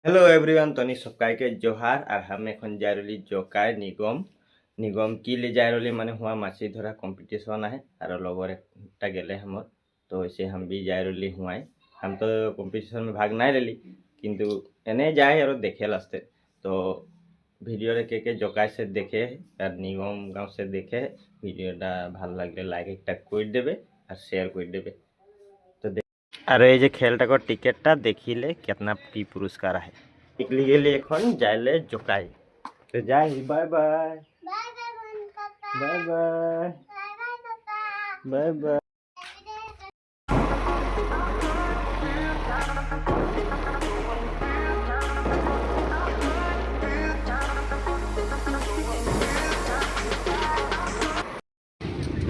Hello everyone तनी सबकाय के जोहार और हम এখন जायरली जोकाय निगम की ले जायरली माने हुआ माछी धरा कंपटीशन है और लगोर एकटा गेले हमर तो वैसे हम भी जायरली हुआय हम तो कंपटीशन में भाग नहीं लेली किंतु एने जाए और देखे लास्ते तो भिडियो रे के जोकाय से देखे और निगम गांव से देखे भिडियोटा ভালো লাগলে লাইক একটা করে দেবে আর শেয়ার করে দেবে আর এই যে খেলটার টিকেটটা দেখিলে কেতনা কি পুরস্কার আহে নিকলি গেলে এখন যাইলে জোকাই তো যাই bye bye bye bye bye bye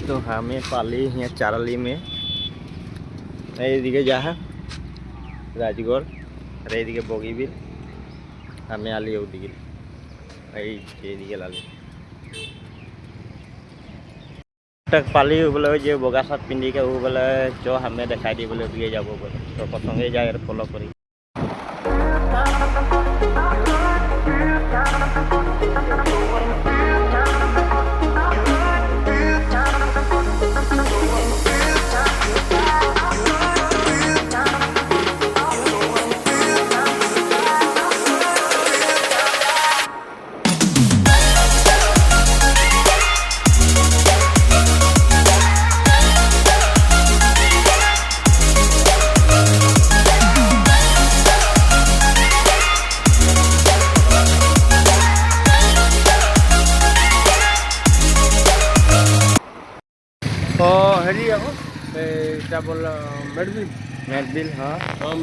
तो हमें पाली यहाँ चारली में এইদিকে যাহা রাজগড় আর এইদিকে বগিবিল আমি আলি ওদিকে এইদিকে লালি পালি বলে ওই যে বগা শার্ট পিন্ধিকে ও বলে চ আমি দেখাই দিই বলে ওদিকে যাবো বলে তো প্রথমে যাই আর ফলো করি হেৰি আকৌ এটা বললাম মেডবিল हाँ हाँ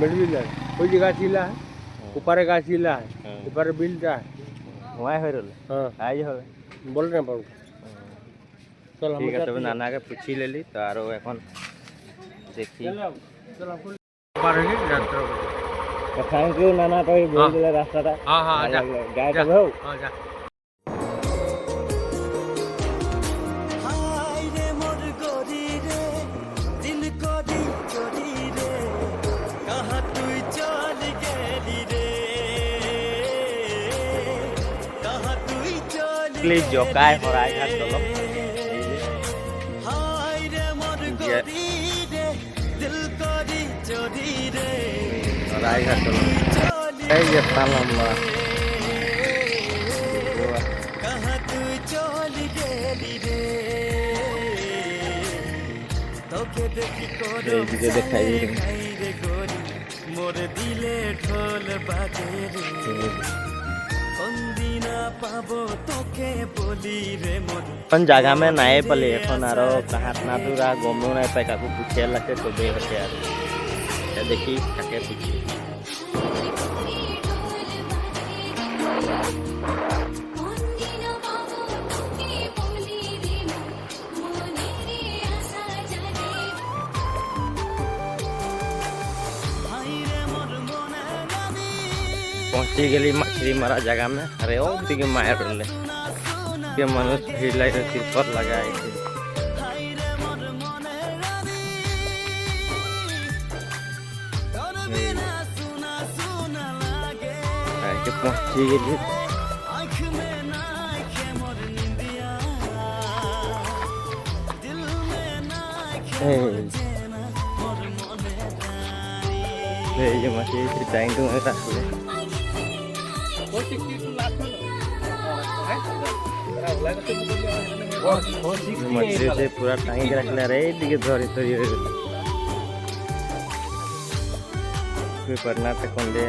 मेडविल है कोई जगह चिल्ला है ऊपर का चिल्ला है ऊपर बिलता है हुआ है रोल हाँ आई हो बोल रहे हैं चल हम ठीक है तब नाना के पूछी लेली तो आरो এখন देखी चल ऊपर है रास्ता थैंक यू नाना तो बोल दिले रास्ताটা हां हां जा गाय तो हो हां जा जोकाय हराय घाट चलो हराय घाट चलो ये लंबा दिखाई मोर दिले ढोल बाजे जगह में नाए पले आरो कहाँ ना दूरा गमो ना पाए काकू पूछे लगे तो दे होते देखी काके पूछी पहुंची गली मछली मारा जगह में अरे ओ दिखे मार ले के मनुष्य भीड़ लगे तिरपल लगाए के पहुंची गली ये मछली टैंक में रख ले मछली से पूरा टाइम रखना रहे दिखे धरी धरी कोई पढ़ना तो कौन दे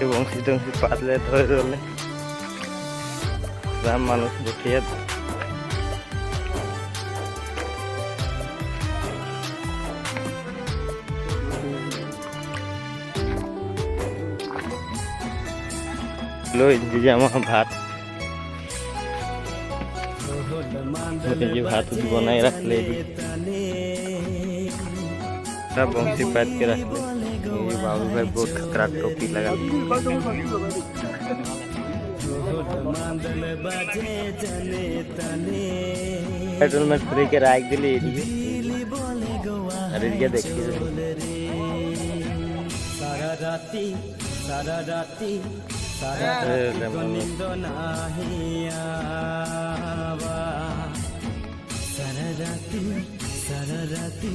बंशी टंशी पातले धरे रोले राम मानुष देखिए लो भात भात बनाई रख ले सब बंसी पात के रख ले बाबू भाई बहुत खतरा टोपी लगा पेट्रोल में फ्री के राख दिली আর এদিকে দেখি সারা রাতি সারা রাতি সারা নিন্দ নাহিয়া সারা রাতি সারা রাতি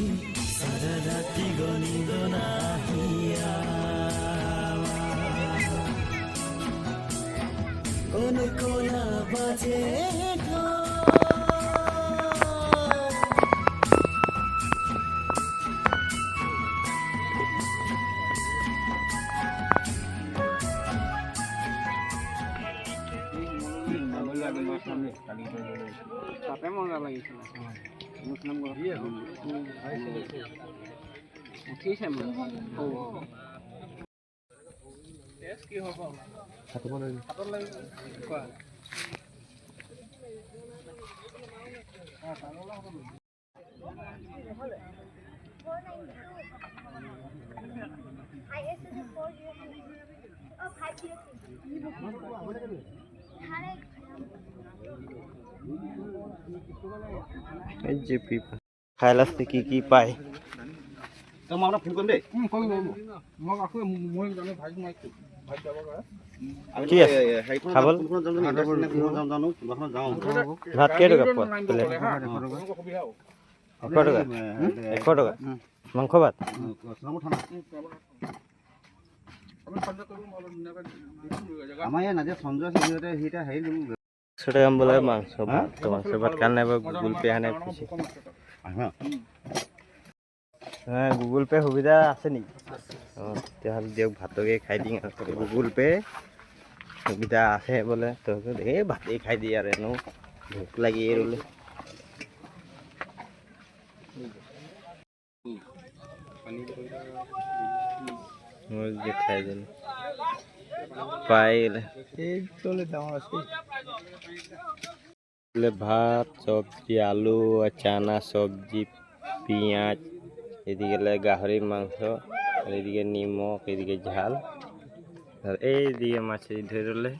সারা রাতি গনিন্দ নাহিয়া কোন কোনা বাজে তাতে মজা লাগিছিল মুছলাম উঠিছে কি হ'ব হাতত লাগিব কোৱা খাই লাষ্টে কি পায় মই আপোনাক ফোন কৰিম দেই মই আকৌ মই জানো ভাই মাইছো ভাই যাব কি আছে খাবল ভাত কেইটকা পোৱা এশ টকা মাংস ভাত আমাৰ ইয়াত নাজিয়া সঞ্জয় সিহঁতে সেইটা হেৰি সেটা কাম বলে মাংস ভাত কাল নাই গুগল পে আনে পিছে হ্যাঁ গুগল পে সুবিধা আছে নেকি অঁ তেতিয়াহ'লে দিয়ক ভাতকে খাই দিম আৰু গুগল পে সুবিধা আছে বোলে তো এই ভাতেই খাই দিয়ে আৰু এনেও ভোক লাগিয়ে ৰ'লে মই খাই দিম পাই ভাত চব্জি আলু চানা চব্জি পিঁয়াজ এদিকে গাহরির মাংস আর এদিকে নিমখ এদিকে ঝাল আর এইদিকে মাছ ধরলে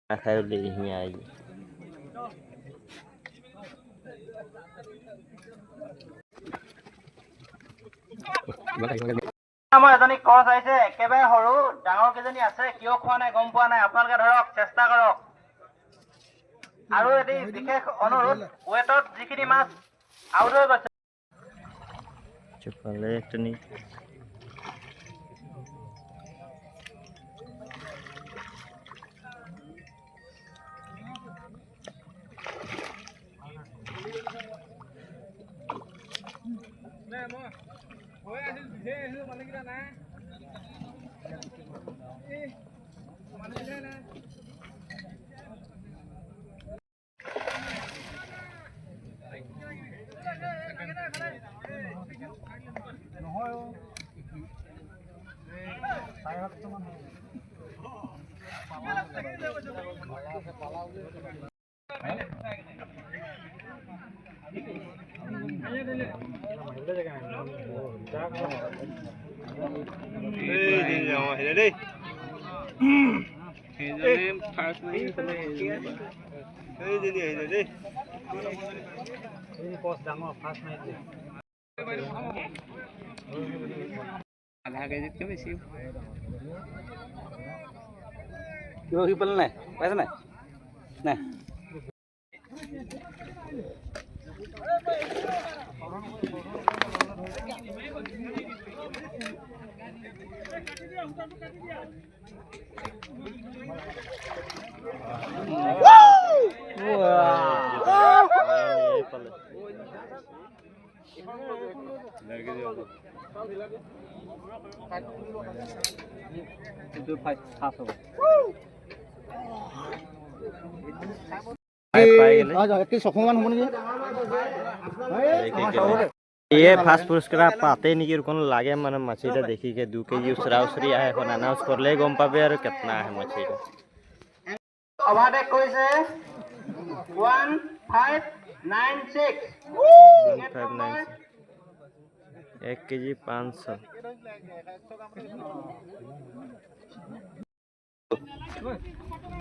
খাইলে আই মই এজনী কচ আহিছে একেবাৰে সৰু ডাঙৰ কেইজনী আছে কিয় খোৱা নাই গম পোৱা নাই আপোনালোকে ধৰক চেষ্টা কৰক আৰু এটি বিশেষ অনুৰোধ ওয়েটত যিখিনি মাছ আউট হৈ গৈছে চপালে একটা নি আধা কেজিতকৈ বেছি কিবা সি পালে নাই পাইছে নাই নাই ये फास्ट पुरस्कार पाते नहीं कि लागे माने मछली देखी के 2 केजी उसरा उसरी आए এখন अनाउंस करले गम पाबे और कितना है मछली অভাৰটেক কৰিছে 1596 1 केजी 500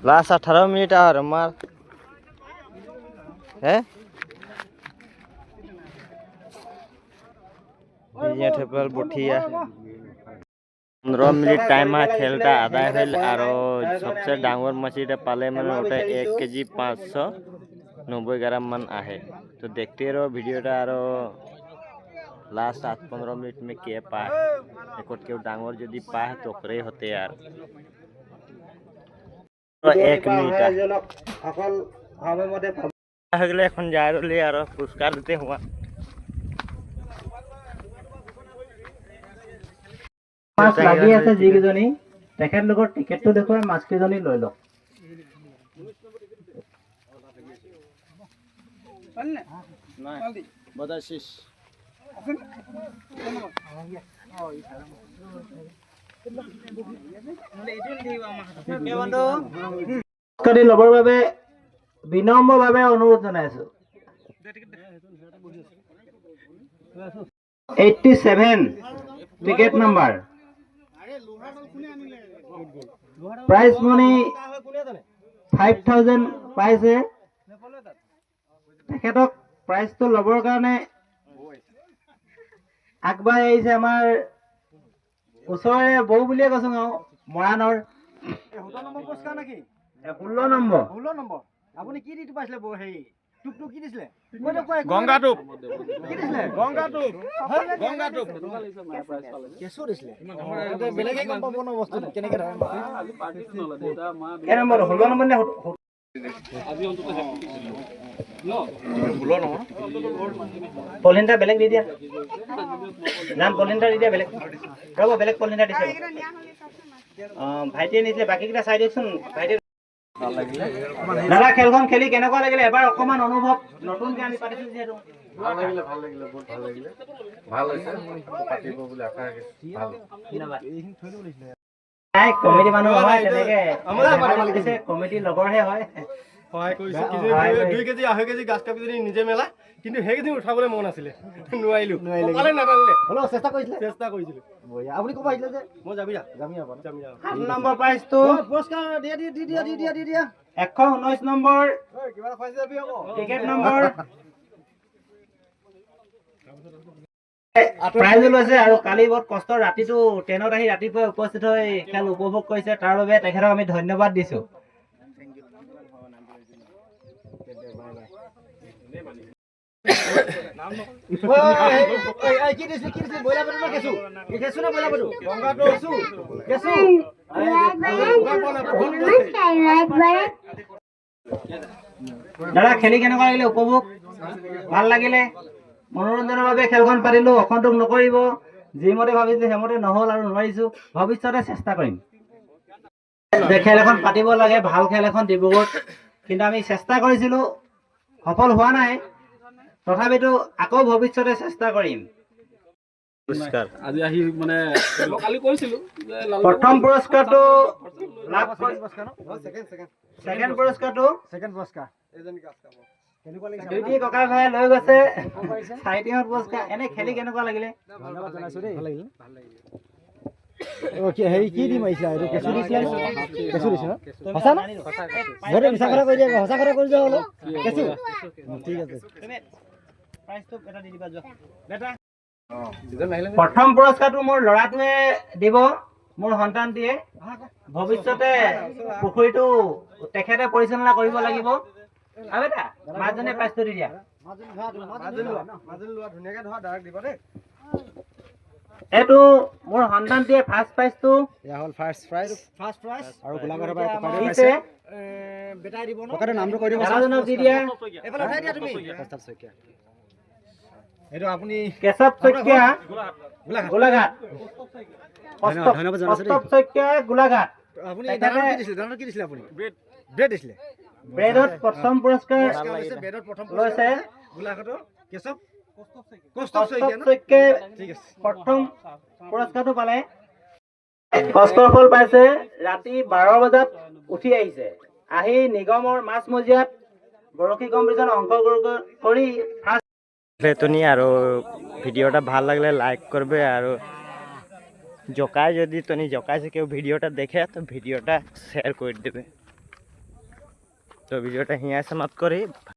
लास्ट 18 मिनट और मार है ये ठेपल बुठिया 15 मिनिट टाइम खेलता आदाय हल और सबसे डांगर मछली पाले मैंने उठे 1 केजी 590 ग्राम मन आहे तो देखते रहो वीडियोटा और लास्ट 7-15 मिनट में के पाए एक क्यों डांगर जदि पाए तो करे होते यार तो 1 मिनिट हगले এখন যাই রলি আর পুরস্কার দিতে হুয়া মাছ লাগি আছে যিকেইজনী তেখেতলোকৰ টিকেটটো দেখুৱাই মাছকেইজনী লৈ লওক ল'বৰ বাবে বিনম্ৰভাৱে অনুৰোধ জনাইছো 87 টিকেট নাম্বাৰ প্ৰাইজ মনি 5000 পাইছে তেখেতক প্ৰাইজটো ল'বৰ কাৰণে আগবাই আহিছে আমাৰ ওচৰৰে বৌ বুলিয়ে কৈছো মৰাণৰ 16 নম্বৰ আপুনি কি দিটো পাইছিলে বৌ হেৰি টুকটুক কি দিছিলে গংগা টুপ কেঁচু দিছিলে বেলেগে গম পাব ন বস্তু কেনেকে ধৰে কেই নম্বৰ 16 নম্বৰ নে পলিনটা বেলেগ দি দিয়া নাম পলিনটা দি দিয়া বেলেগ ৰ'ব বেলেগ পলিনটা দিছে ভাইটিয়ে নিছিলে বাকীকেইটা চাই দিয়কচোন ভাইটি দাদা খেলখন খেলি কেনেকুৱা লাগিলে এবাৰ অকমান অনুভৱ নতুনকে আমি পাতিছো যিহেতু ভাল লাগিলে বহুত ভাল লাগিলে ভাল হৈছে পাতিব বুলি আশা ৰাখিছো নাই কমিটি মানুহ হয় তেনেকে কমিটি লগৰহে হয় সহায় কৰিছে 2 কেজি 2.5 কেজি গাছ কাপি যদি নিজে মেলা কিন্তু সেইকেইদিন উঠাবলৈ মন আছিলে নোৱাৰিলো পালে নাটানিলে হলো চেষ্টা কৰিছিলে আপুনি ক'ব আহিলে যে মই জামিয়া 8 নম্বৰ প্ৰাইজটো পুৰস্কাৰ দিয়া 119 নম্বৰ কিবা খুৱাইছে যাবি আকৌ টিকেট নম্বৰ প্ৰাইজ লৈছে আৰু কালি বহুত কষ্ট ৰাতিটো ট্ৰেইনত আহি ৰাতিপুৱা উপস্থিত হৈ খেল উপভোগ কৰিছে তাৰ বাবে তেখেতক আমি ধন্যবাদ দিছো দাদা খেলি কেনেকুৱা লাগিলে উপভোগ ভাল লাগিলে মনোৰঞ্জনৰ বাবে খেলখন পাতিলো অসন্তোষ নকৰিব যিমতে ভাবিছিলো সেইমতে নহ'ল আৰু নোৱাৰিছো ভৱিষ্যতে চেষ্টা কৰিম খেল এখন পাতিব লাগে ভাল খেল এখন ডিব্ৰুগড়ত কিন্তু আমি চেষ্টা কৰিছিলো সফল হোৱা নাই তথাপিতো আকৌ ভৱিষ্যতে চেষ্টা কৰিম পুৰস্কাৰ আজি আহি মানে কালি কৈছিলো প্ৰথম পুৰস্কাৰটো লাভ কৰি সেকেন্ড পুৰস্কাৰটো দুইটি ককাই ভাই লৈ গৈছে চাৰিটিহত পুৰস্কাৰ এনে খেলি কেনেকুৱা লাগিলে ধন্যবাদ জনাইছো দেই ভাল লাগিল হেৰি কি দিম আহিছা এইটো কেঁচু দিছিলা কেঁচু দিছে ন সঁচা না যদি মিছা কথা কৈ দিয়া সঁচা কথা কৈ দিয়া হলো কেঁচু ঠিক আছে প্ৰথম পুৰস্কাৰটো মোৰ ল'ৰাটোৱে দিব মোৰ সন্তানটিয়ে ভৱিষ্যতে পুখুৰীটো তেখেতে পৰিচালনা কৰিব লাগিব আৰু এটা মাজনে প্ৰাইজটো দি দিয়া এইটো মোৰ সন্তানটিয়ে ফাৰ্ষ্ট প্ৰাইজটো এয়া হ'ল ফাৰ্ষ্ট প্ৰাইজ আৰু গোলাঘাটৰ পৰা দিছে বেটাই দিব ন পকেটৰ নামটো কৈ দিব দাদাজনক দি দিয়া এফালে উঠাই দিয়া তুমি কেশৱ শইকীয়া এইটো আপুনি কেশৱ শইকীয়া গোলাঘাট ধন্যবাদ জনাইছো দেই কেশৱ শইকীয়া গোলাঘাট আপুনি দানাৰ কি দিছিলে আপুনি ব্ৰেড দিছিলে ব্ৰেডত প্ৰথম পুৰস্কাৰ ব্ৰেডত প্ৰথম লৈছে গোলাঘাটৰ কেশৱ শইকীয়াই প্ৰথম পুৰস্কাৰটো পালে কষ্টৰ ফল পাইছে ৰাতি 12 বজাত উঠি আহিছে আহি নিগমৰ মাছমজিয়াত বৰশী কম্পিটিশ্যন অংশগ্ৰহণ কৰি তুমি আর ভিডিওটা ভাল লাগলে লাইক করবে আর জকায় যদি তুমি জকাইছে কেউ ভিডিওটা দেখে তো ভিডিওটা শেয়ার করে দেবে তো ভিডিওটা হিয়া সমাপ্ত করি।